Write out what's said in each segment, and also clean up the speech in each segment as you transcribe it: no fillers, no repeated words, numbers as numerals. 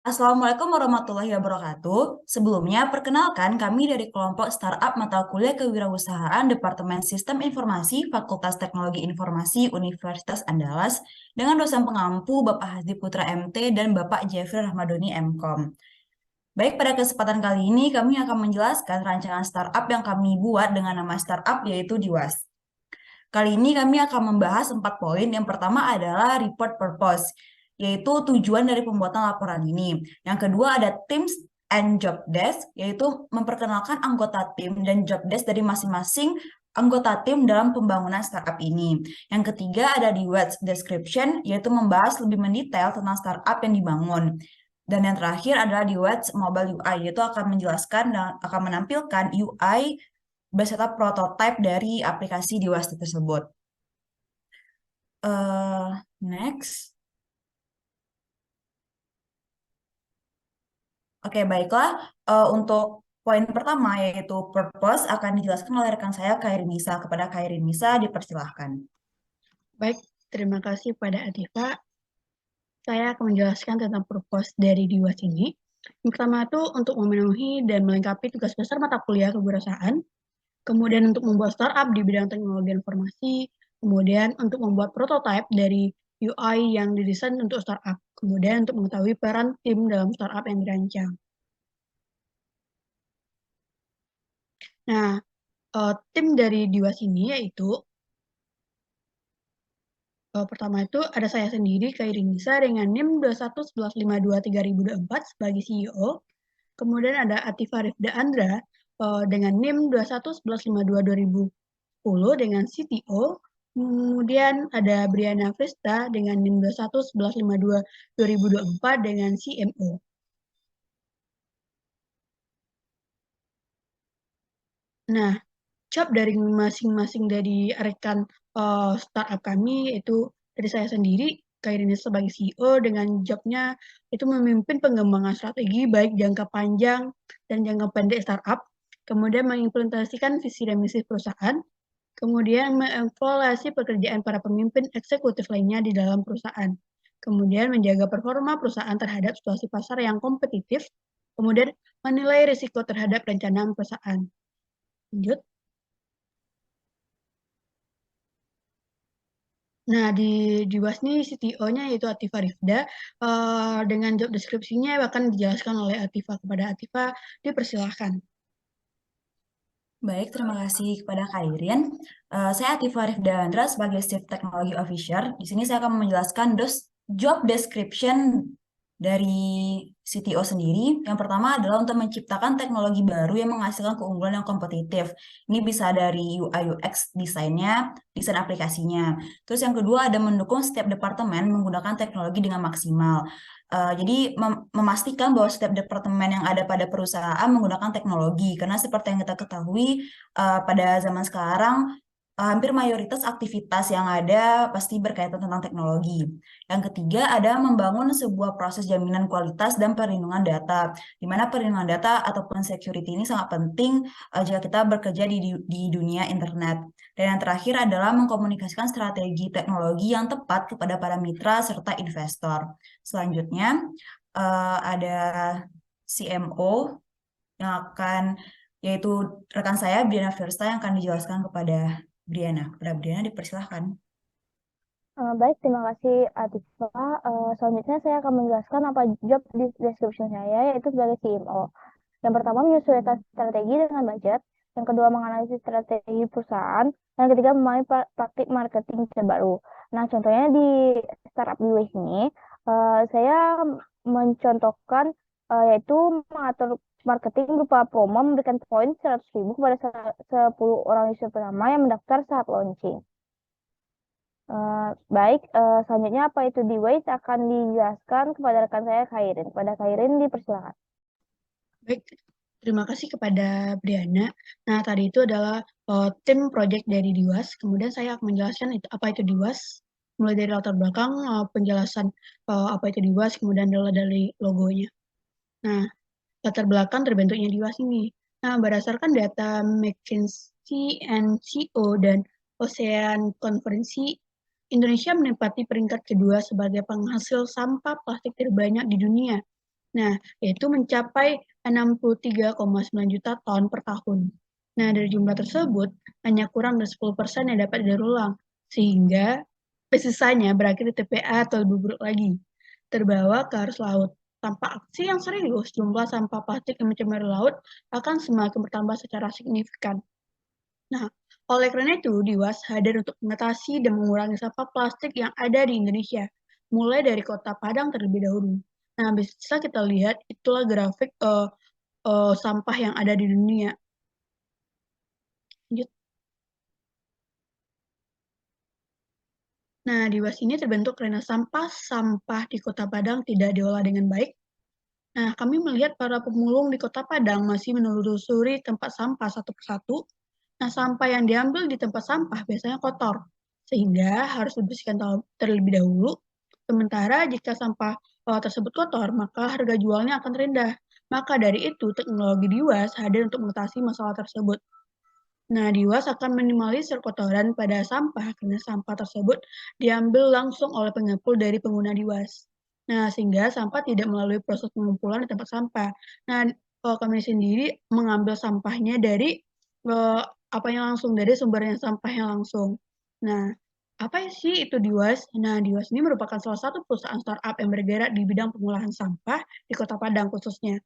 Assalamualaikum warahmatullahi wabarakatuh. Sebelumnya, perkenalkan kami dari kelompok Startup Mata Kuliah Kewirausahaan Departemen Sistem Informasi Fakultas Teknologi Informasi Universitas Andalas dengan dosen pengampu Bapak Hasdi Putra MT dan Bapak Jeffrey Rahmadoni MKom. Baik, pada kesempatan kali ini kami akan menjelaskan rancangan startup yang kami buat dengan nama startup yaitu Diwas. Kali ini kami akan membahas 4 poin. Yang pertama adalah report purpose, yaitu tujuan dari pembuatan laporan ini. Yang kedua ada teams and job desk, yaitu memperkenalkan anggota tim dan job desk dari masing-masing anggota tim dalam pembangunan startup ini. Yang ketiga ada di web description, yaitu membahas lebih mendetail tentang startup yang dibangun. Dan yang terakhir adalah di web mobile UI, yaitu akan menjelaskan dan akan menampilkan UI beserta prototipe dari aplikasi di WhatsApp tersebut. Next. Oke, baiklah. Untuk poin pertama yaitu purpose akan dijelaskan oleh rekan saya Khairin Nisa. Kepada Khairin Nisa dipersilahkan. Baik, terima kasih pada Atifa. Saya akan menjelaskan tentang purpose dari Diwas ini. Yang pertama itu untuk memenuhi dan melengkapi tugas besar mata kuliah kewirausahaan, kemudian untuk membuat startup di bidang teknologi informasi, kemudian untuk membuat prototipe dari UI yang didesain untuk startup, kemudian untuk mengetahui peran tim dalam startup yang dirancang. Nah, tim dari Diwas ini yaitu pertama itu ada saya sendiri, Khairin Nisa, dengan NIM 2111523024 sebagai CEO. Kemudian ada Atifa Rifda Andra dengan NIM 2111522010 dengan CTO. Kemudian ada Briana Frista dengan NIM 2111522024 dengan CMO. Nah, job dari masing-masing dari rekan startup kami yaitu dari saya sendiri, Khairin sebagai CEO dengan jobnya itu memimpin pengembangan strategi baik jangka panjang dan jangka pendek startup, kemudian mengimplementasikan visi dan misi perusahaan, kemudian mengevaluasi pekerjaan para pemimpin eksekutif lainnya di dalam perusahaan, kemudian menjaga performa perusahaan terhadap situasi pasar yang kompetitif, kemudian menilai risiko terhadap perencanaan perusahaan. Lanjut. Nah, di Wasni CTO-nya yaitu Atifa Rifda, dengan job deskripsinya akan dijelaskan oleh Atifa. Kepada Atifa, dipersilahkan. Baik, terima kasih kepada Khairin. Saya Atifa Rifdandra sebagai Chief Technology Officer. Di sini saya akan menjelaskan job description dari CTO sendiri. Yang pertama adalah untuk menciptakan teknologi baru yang menghasilkan keunggulan yang kompetitif. Ini bisa dari UI UX desainnya, desain aplikasinya. Terus yang kedua ada mendukung setiap departemen menggunakan teknologi dengan maksimal. Jadi memastikan bahwa setiap departemen yang ada pada perusahaan menggunakan teknologi. Karena seperti yang kita ketahui pada zaman sekarang hampir mayoritas aktivitas yang ada pasti berkaitan tentang teknologi. Yang ketiga ada membangun sebuah proses jaminan kualitas dan perlindungan data, di mana perlindungan data ataupun security ini sangat penting jika kita bekerja di dunia internet. Dan yang terakhir adalah mengkomunikasikan strategi teknologi yang tepat kepada para mitra serta investor. Selanjutnya ada CMO yang akan yaitu rekan saya Briana Firsta yang akan dijelaskan kepada Briana. Kepada Briana dipersilahkan. Baik, terima kasih Atifa. Selanjutnya saya akan menjelaskan apa job description saya, yaitu sebagai CMO. Yang pertama, menyesuaikan strategi dengan budget. Yang kedua, menganalisis strategi perusahaan. Yang ketiga, memahami praktik marketing terbaru. Nah, contohnya di startup Diwas ini, saya mencontohkan yaitu mengatur marketing berupa promo, memberikan poin 100.000 kepada 10 orang user pertama yang mendaftar saat launching. Baik, selanjutnya apa itu Diwas akan dijelaskan kepada rekan saya Khairin. Kepada Khairin dipersilakan. Baik, terima kasih kepada Briana. Nah, tadi itu adalah tim project dari Diwas. Kemudian saya akan menjelaskan apa itu Diwas, mulai dari latar belakang, penjelasan apa itu Diwas, kemudian adalah dari logonya. Nah, latar belakang terbentuknya Diwas ini. Nah, berdasarkan data McKinsey & Co dan Ocean Konferensi, Indonesia menempati peringkat kedua sebagai penghasil sampah plastik terbanyak di dunia Nah, yaitu mencapai 63,9 juta ton per tahun. Nah, dari jumlah tersebut, hanya kurang dari 10% yang dapat didaur ulang, sehingga sisanya berakhir di TPA atau lebih buruk lagi, terbawa ke arus laut. Tanpa aksi yang serius, jumlah sampah plastik yang mencemari laut akan semakin bertambah secara signifikan. Nah, oleh karena itu, DIWAS hadir untuk mengatasi dan mengurangi sampah plastik yang ada di Indonesia, mulai dari Kota Padang terlebih dahulu. Nah, bisa kita lihat itulah grafik sampah yang ada di dunia. Lanjut. Nah, DIWAS ini terbentuk karena sampah di Kota Padang tidak diolah dengan baik. Nah, kami melihat para pemulung di Kota Padang masih menelusuri tempat sampah satu persatu. Nah, sampah yang diambil di tempat sampah biasanya kotor, sehingga harus dibersihkan terlebih dahulu. Sementara jika sampah tersebut kotor, maka harga jualnya akan rendah. Maka dari itu, teknologi DIWAS hadir untuk mengatasi masalah tersebut. Nah, DIWAS akan minimalisir kotoran pada sampah karena sampah tersebut diambil langsung oleh pengepul dari pengguna DIWAS. Nah, sehingga sampah tidak melalui proses pengumpulan di tempat sampah. Nah, kami sendiri mengambil sampahnya dari langsung dari sumbernya sampahnya langsung. Nah, apa sih itu DIWAS? Nah, DIWAS ini merupakan salah satu perusahaan startup yang bergerak di bidang pengolahan sampah di Kota Padang khususnya.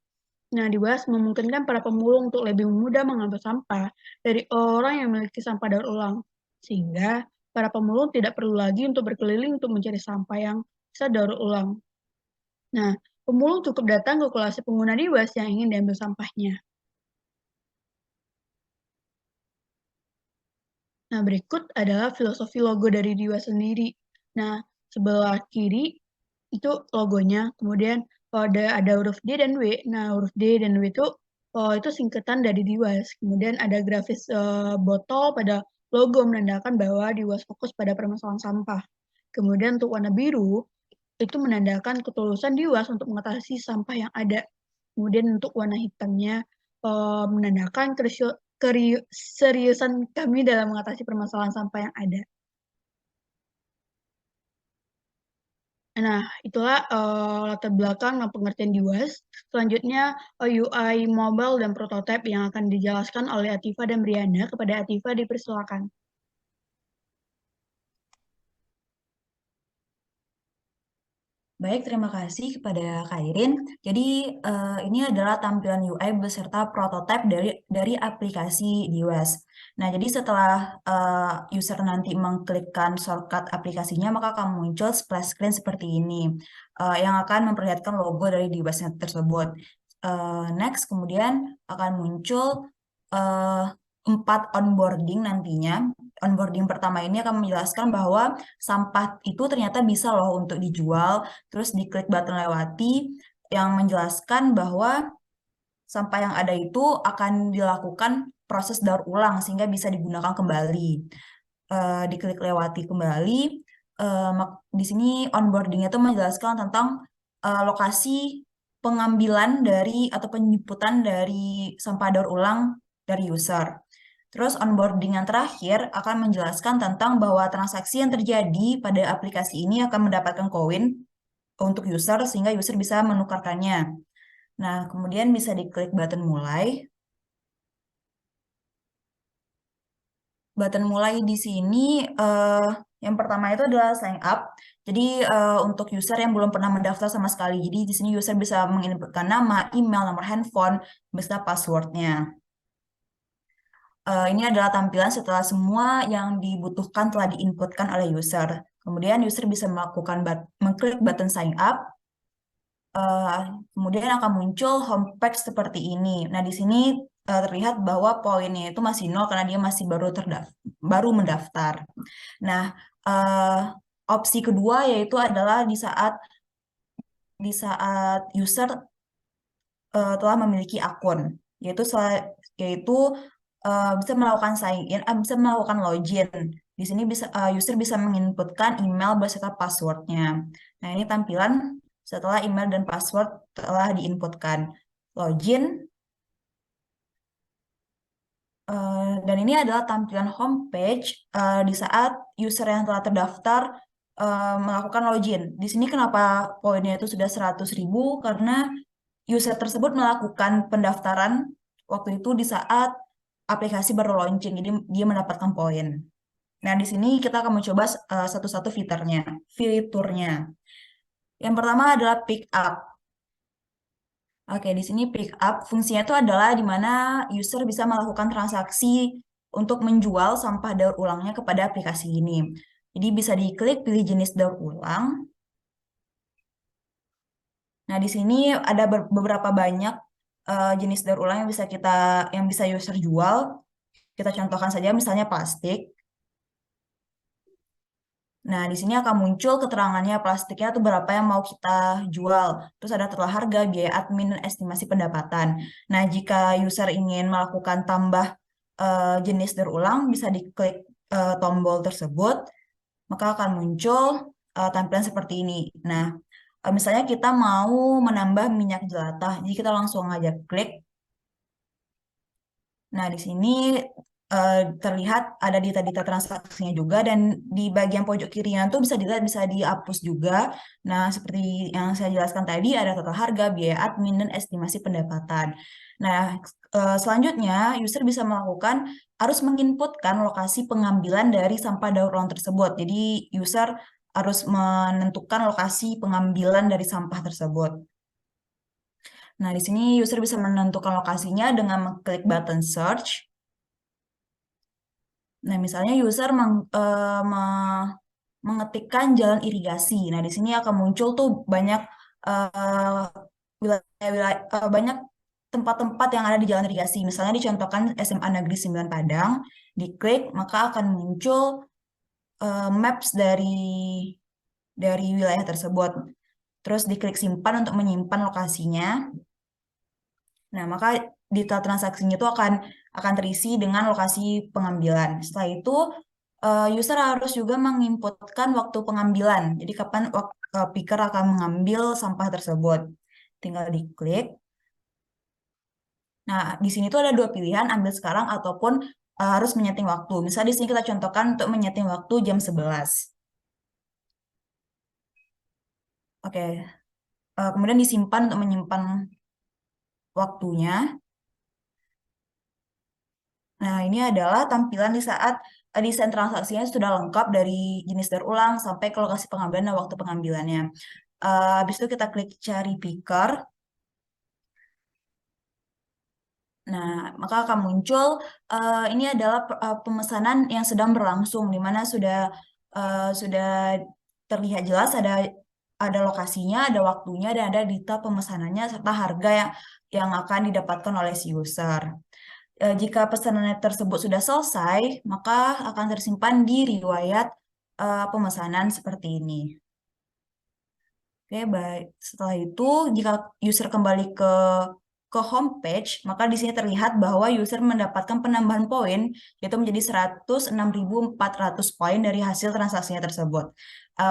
Nah, DIWAS memungkinkan para pemulung untuk lebih mudah mengambil sampah dari orang yang memiliki sampah daur ulang, sehingga para pemulung tidak perlu lagi untuk berkeliling untuk mencari sampah yang bisa daur ulang. Nah, pemulung cukup datang ke lokasi pengguna DIWAS yang ingin diambil sampahnya. Nah, berikut adalah filosofi logo dari DIWAS sendiri. Nah, sebelah kiri itu logonya, kemudian ada huruf D dan W. Nah, huruf D dan W itu singkatan dari DIWAS. Kemudian ada grafis botol pada logo menandakan bahwa DIWAS fokus pada permasalahan sampah. Kemudian untuk warna biru itu menandakan ketulusan DIWAS untuk mengatasi sampah yang ada. Kemudian untuk warna hitamnya menandakan keseriusan kami dalam mengatasi permasalahan sampah yang ada. Nah, itulah latar belakang dan pengertian DIWAS. Selanjutnya, UI mobile dan prototipe yang akan dijelaskan oleh Atifa dan Briana. Kepada Atifa dipersilakan. Baik, terima kasih kepada Kak Irin. Jadi ini adalah tampilan UI beserta prototipe dari aplikasi DIWAS. Nah, jadi setelah user nanti mengklikkan shortcut aplikasinya, maka akan muncul splash screen seperti ini, yang akan memperlihatkan logo dari DIWAS tersebut. Next, kemudian akan muncul 4 onboarding nantinya. Onboarding pertama ini akan menjelaskan bahwa sampah itu ternyata bisa loh untuk dijual, terus diklik button lewati yang menjelaskan bahwa sampah yang ada itu akan dilakukan proses daur ulang sehingga bisa digunakan kembali. Diklik lewati kembali, di sini onboarding itu menjelaskan tentang lokasi pengambilan dari atau penjemputan dari sampah daur ulang dari user. Terus onboarding yang terakhir akan menjelaskan tentang bahwa transaksi yang terjadi pada aplikasi ini akan mendapatkan koin untuk user sehingga user bisa menukarkannya. Nah, kemudian bisa diklik button mulai. Button mulai di sini yang pertama itu adalah sign up. Jadi untuk user yang belum pernah mendaftar sama sekali. Jadi di sini user bisa menginputkan nama, email, nomor handphone, beserta passwordnya. Ini adalah tampilan setelah semua yang dibutuhkan telah diinputkan oleh user. Kemudian user bisa mengklik button sign up. Kemudian akan muncul homepage seperti ini. Nah, di sini terlihat bahwa poinnya itu masih nol karena dia masih baru mendaftar. Nah, opsi kedua yaitu adalah di saat user telah memiliki akun, yaitu bisa melakukan sign in, bisa melakukan login. Di sini user bisa menginputkan email beserta passwordnya. Nah, ini tampilan setelah email dan password telah diinputkan. Login. Dan ini adalah tampilan homepage di saat user yang telah terdaftar melakukan login. Di sini kenapa poinnya itu sudah 100.000? Karena user tersebut melakukan pendaftaran waktu itu di saat aplikasi baru launching, jadi dia mendapatkan poin. Nah, di sini kita akan mencoba satu-satu fiturnya. Fiturnya. Yang pertama adalah pick up. Oke, di sini pick up fungsinya itu adalah di mana user bisa melakukan transaksi untuk menjual sampah daur ulangnya kepada aplikasi ini. Jadi bisa diklik pilih jenis daur ulang. Nah, di sini ada beberapa banyak jenis daur ulang yang bisa user jual. Kita contohkan saja misalnya plastik. Nah, di sini akan muncul keterangannya plastiknya itu berapa yang mau kita jual. Terus ada total harga, biaya admin, dan estimasi pendapatan. Nah, jika user ingin melakukan tambah jenis daur ulang, bisa diklik tombol tersebut, maka akan muncul tampilan seperti ini. Nah, misalnya kita mau menambah minyak jelantah, jadi kita langsung aja klik. Nah, di sini terlihat ada data-data transaksinya juga dan di bagian pojok kirinya tuh bisa dilihat bisa dihapus juga. Nah, seperti yang saya jelaskan tadi ada total harga, biaya admin dan estimasi pendapatan. Nah, selanjutnya user bisa melakukan harus menginputkan lokasi pengambilan dari sampah daur ulang tersebut. Jadi user harus menentukan lokasi pengambilan dari sampah tersebut. Nah, di sini user bisa menentukan lokasinya dengan mengklik button search. Nah, misalnya user mengetikkan jalan irigasi. Nah, di sini akan muncul tuh banyak eh, banyak tempat-tempat yang ada di jalan irigasi. Misalnya dicontohkan SMA Negeri 9 Padang, diklik maka akan muncul maps dari wilayah tersebut. Terus diklik simpan untuk menyimpan lokasinya. Nah, maka data transaksinya itu akan terisi dengan lokasi pengambilan. Setelah itu, user harus juga menginputkan waktu pengambilan. Jadi kapan picker akan mengambil sampah tersebut. Tinggal diklik. Nah, di sini tuh ada dua pilihan, ambil sekarang ataupun harus menyeting waktu. Misalnya di sini kita contohkan untuk menyeting waktu jam 11. Oke. Kemudian disimpan untuk menyimpan waktunya. Nah, ini adalah tampilan di saat desain transaksinya sudah lengkap dari jenis daur ulang sampai ke lokasi pengambilan dan waktu pengambilannya. Habis itu kita klik cari picker. Nah, maka akan muncul ini adalah pemesanan yang sedang berlangsung, di mana sudah terlihat jelas ada lokasinya, ada waktunya, dan ada data pemesanannya serta harga yang akan didapatkan oleh si user. Jika pesanan tersebut sudah selesai, maka akan tersimpan di riwayat pemesanan seperti ini. Oke, baik. Setelah itu, jika user kembali ke homepage, maka di sini terlihat bahwa user mendapatkan penambahan poin, yaitu menjadi 106.400 poin dari hasil transaksinya tersebut.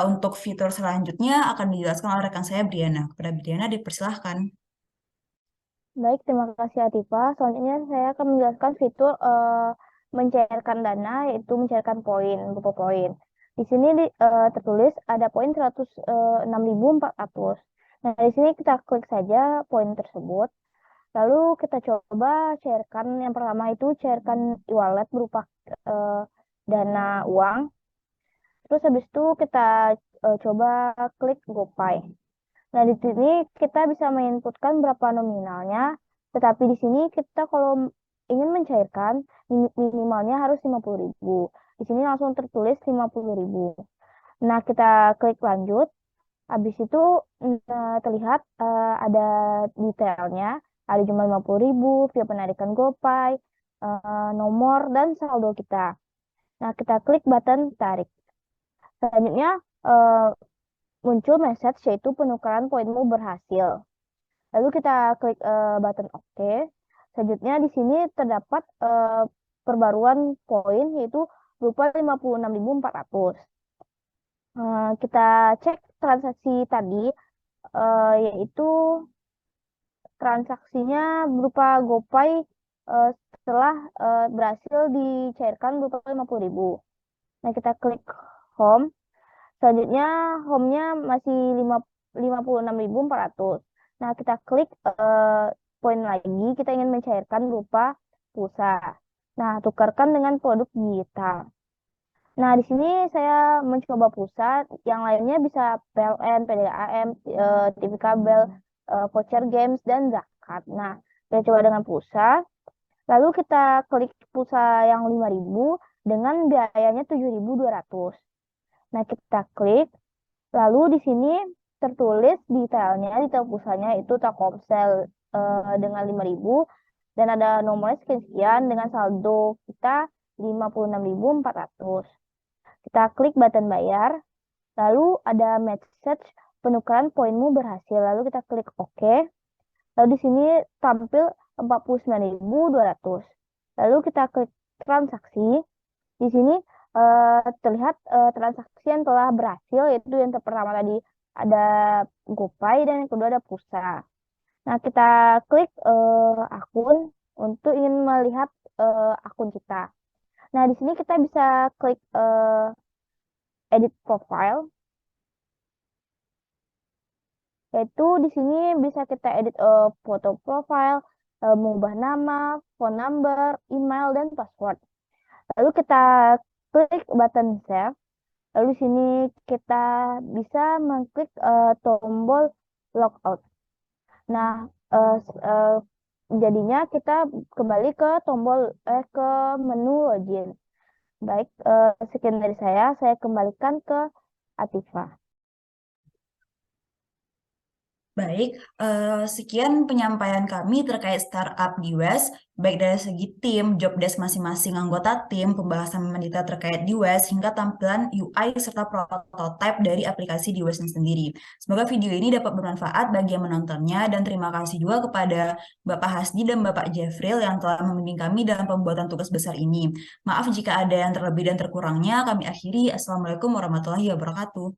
Untuk fitur selanjutnya akan dijelaskan oleh rekan saya, Briana. Kepada Briana, dipersilahkan. Baik, terima kasih Atifa. Selanjutnya saya akan menjelaskan fitur mencairkan dana, yaitu mencairkan poin, berupa poin. Di sini tertulis ada poin 106.400. Nah, di sini kita klik saja poin tersebut. Lalu kita coba cairkan, yang pertama itu cairkan e-wallet berupa dana uang. Terus habis itu kita coba klik GoPay. Nah, di sini kita bisa menginputkan berapa nominalnya, tetapi di sini kita kalau ingin mencairkan, minimalnya harus 50.000. Di sini langsung tertulis 50.000. Nah, kita klik lanjut. Habis itu terlihat ada detailnya, ada jumlah 50.000, via penarikan GoPay, nomor, dan saldo kita. Nah, kita klik button tarik. Selanjutnya, muncul message yaitu penukaran poinmu berhasil. Lalu kita klik button OK. Selanjutnya di sini terdapat perbaruan poin yaitu berupa 56.400. Kita cek transaksi tadi yaitu transaksinya berupa GoPay setelah berhasil dicairkan berupa 50.000. Nah, kita klik home. Selanjutnya home-nya masih 56.400. Nah, kita klik poin lagi, kita ingin mencairkan berupa pulsa. Nah, tukarkan dengan produk digital. Nah, di sini saya mencoba pulsa, yang lainnya bisa PLN, PDAM, TV kabel, voucher games, dan zakat. Nah, saya coba dengan pulsa, lalu kita klik pulsa yang 5.000 dengan biayanya 7.200. Nah, kita klik, lalu di sini tertulis detailnya, detail pulsanya itu Telkomsel dengan 5.000 dan ada nomornya sekian dengan saldo kita 56.400. Kita klik button bayar, lalu ada message penukaran poinmu berhasil. Lalu kita klik OK. Lalu di sini tampil 49.200. Lalu kita klik transaksi. Di sini terlihat transaksi yang telah berhasil, yaitu yang pertama tadi ada GoPay dan yang kedua ada pulsa. Nah, kita klik akun untuk ingin melihat akun kita. Nah, di sini kita bisa klik edit profile, yaitu di sini bisa kita edit foto profile, mengubah nama, phone number, email, dan password. Lalu kita klik button save. Lalu di sini kita bisa mengklik tombol logout. Nah, jadinya kita kembali ke tombol ke menu login. Baik, sekian dari saya kembalikan ke Atifa. Baik, sekian penyampaian kami terkait startup di WES, baik dari segi tim, job desk masing-masing anggota tim, pembahasan mendetail terkait di WES, hingga tampilan UI serta prototipe dari aplikasi di WES sendiri. Semoga video ini dapat bermanfaat bagi yang menontonnya, dan terima kasih juga kepada Bapak Hasdi dan Bapak Jeffrey yang telah membimbing kami dalam pembuatan tugas besar ini. Maaf jika ada yang terlebih dan terkurangnya, kami akhiri. Assalamualaikum warahmatullahi wabarakatuh.